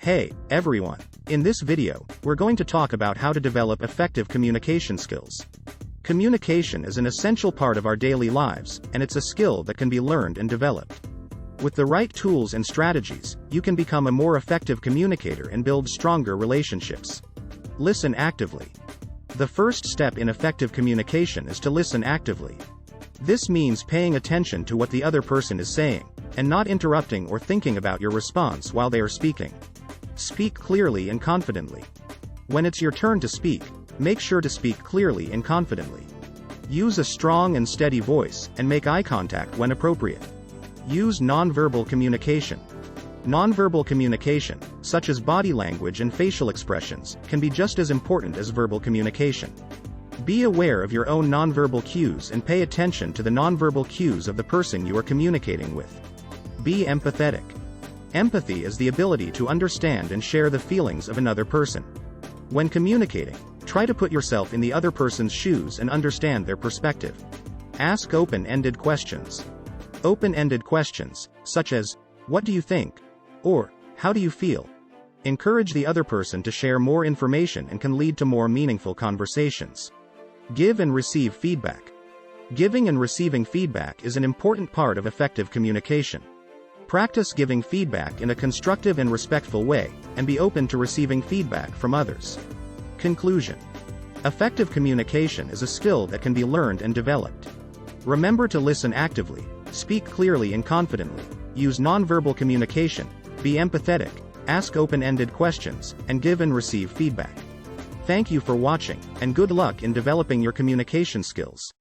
Hey, everyone. In this video, we're going to talk about how to develop effective communication skills. Communication is an essential part of our daily lives, and it's a skill that can be learned and developed. With the right tools and strategies, you can become a more effective communicator and build stronger relationships. Listen actively. The first step in effective communication is to listen actively. This means paying attention to what the other person is saying, and not interrupting or thinking about your response while they are speaking. Speak clearly and confidently. When it's your turn to speak, make sure to speak clearly and confidently. Use a strong and steady voice, and make eye contact when appropriate. Use nonverbal communication. Nonverbal communication, such as body language and facial expressions, can be just as important as verbal communication. Be aware of your own nonverbal cues and pay attention to the nonverbal cues of the person you are communicating with. Be empathetic. Empathy is the ability to understand and share the feelings of another person. When communicating, try to put yourself in the other person's shoes and understand their perspective. Ask open-ended questions. Open-ended questions, such as, "What do you think?" or "How do you feel?" encourage the other person to share more information and can lead to more meaningful conversations. Give and receive feedback. Giving and receiving feedback is an important part of effective communication. Practice giving feedback in a constructive and respectful way, and be open to receiving feedback from others. Conclusion. Effective communication is a skill that can be learned and developed. Remember to listen actively, speak clearly and confidently, use nonverbal communication, be empathetic, ask open-ended questions, and give and receive feedback. Thank you for watching, and good luck in developing your communication skills.